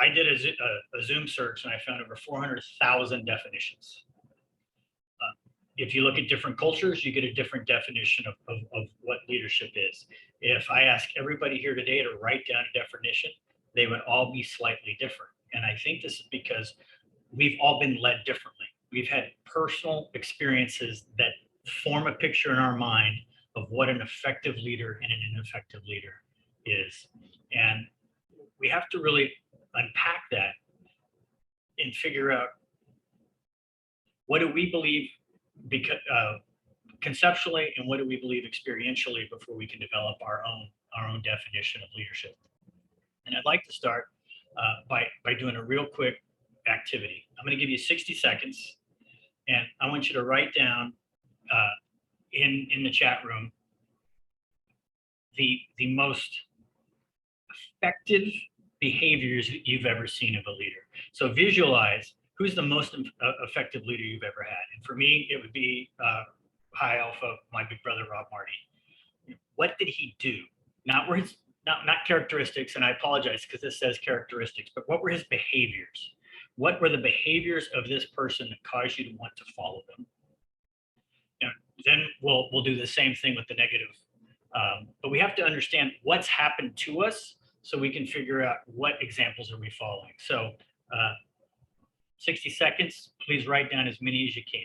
I did a Zoom search and I found over 400,000 definitions. If you look at different cultures, you get a different definition of what leadership is. If I ask everybody here today to write down a definition, they would all be slightly different. And I think this is because we've all been led differently. We've had personal experiences that form a picture in our mind of what an effective leader and an ineffective leader is. And we have to really unpack that and figure out, what do we believe conceptually, and what do we believe experientially before we can develop our own definition of leadership. And I'd like to start by doing a real quick activity. I'm going to give you 60 seconds, and I want you to write down in the chat room the most effective behaviors that you've ever seen of a leader. So visualize who's the most effective leader you've ever had. And for me, it would be High Alpha, my big brother, Rob Marty. What did he do? Not characteristics, and I apologize because this says characteristics, but what were his behaviors? What were the behaviors of this person that caused you to want to follow them? And then we'll do the same thing with the negative. But we have to understand what's happened to us so we can figure out what examples are we following. So 60 seconds, please write down as many as you can.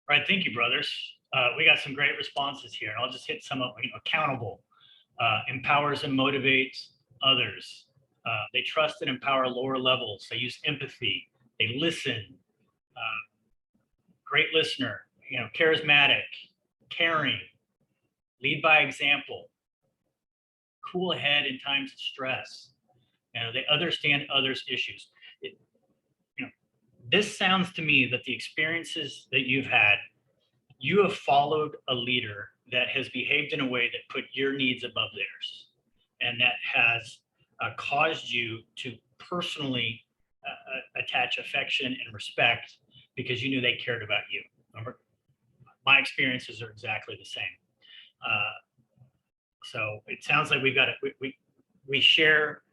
All right, thank you, brothers. We got some great responses here, and I'll just hit some of, accountable, empowers and motivates others. They trust and empower lower levels. They use empathy. They listen. Great listener, charismatic, caring, lead by example, cool head in times of stress. They understand others' issues. This sounds to me that the experiences that you've had, you have followed a leader that has behaved in a way that put your needs above theirs, and that has caused you to personally attach affection and respect because you knew they cared about you. Remember, my experiences are exactly the same. So it sounds like we share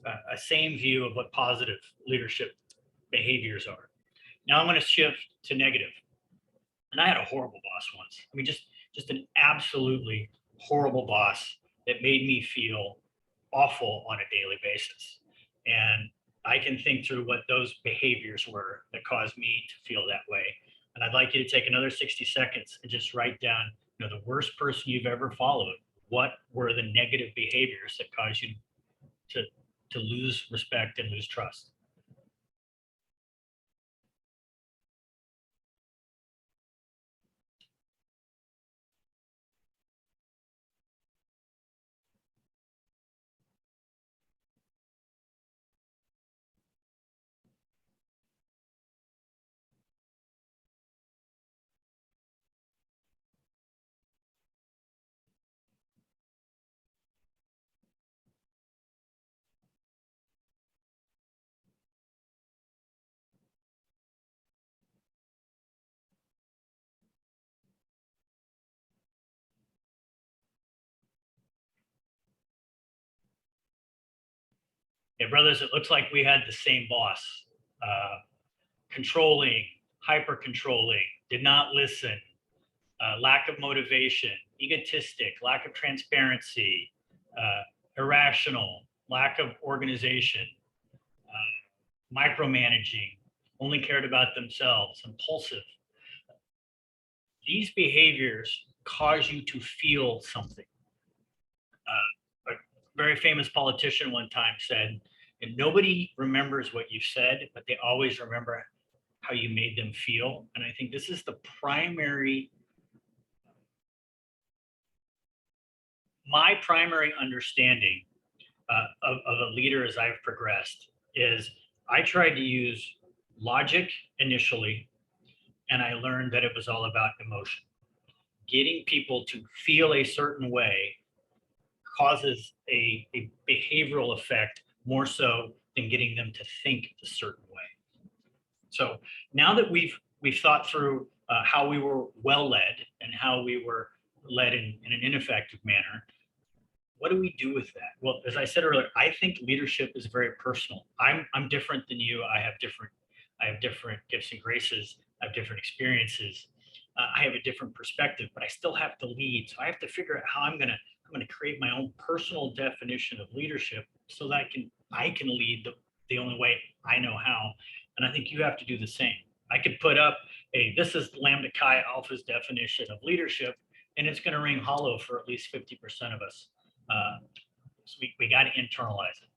a same view of what positive leadership behaviors are. Now I'm going to shift to negative. And I had a horrible boss once. I mean, just an absolutely horrible boss that made me feel awful on a daily basis. And I can think through what those behaviors were that caused me to feel that way. And I'd like you to take another 60 seconds and just write down, the worst person you've ever followed. What were the negative behaviors that caused you to lose respect and lose trust? Yeah, brothers, it looks like we had the same boss. Controlling, hyper controlling, did not listen, lack of motivation, egotistic, lack of transparency, irrational, lack of organization, micromanaging, only cared about themselves, impulsive. These behaviors cause you to feel something. A very famous politician one time said, and nobody remembers what you said, but they always remember how you made them feel. And I think this is the my primary understanding of a leader as I've progressed is I tried to use logic initially, and I learned that it was all about emotion. Getting people to feel a certain way causes a behavioral effect more so than getting them to think a certain way. So now that we've thought through how we were well led and how we were led in an ineffective manner, what do we do with that? Well, as I said earlier, I think leadership is very personal. I'm different than you. I have different gifts and graces. I have different experiences. I have a different perspective, but I still have to lead. So I have to figure out how I'm gonna create my own personal definition of leadership so that I can lead the only way I know how. And I think you have to do the same. I could put up this is Lambda Chi Alpha's definition of leadership, and it's going to ring hollow for at least 50% of us. So we got to internalize it.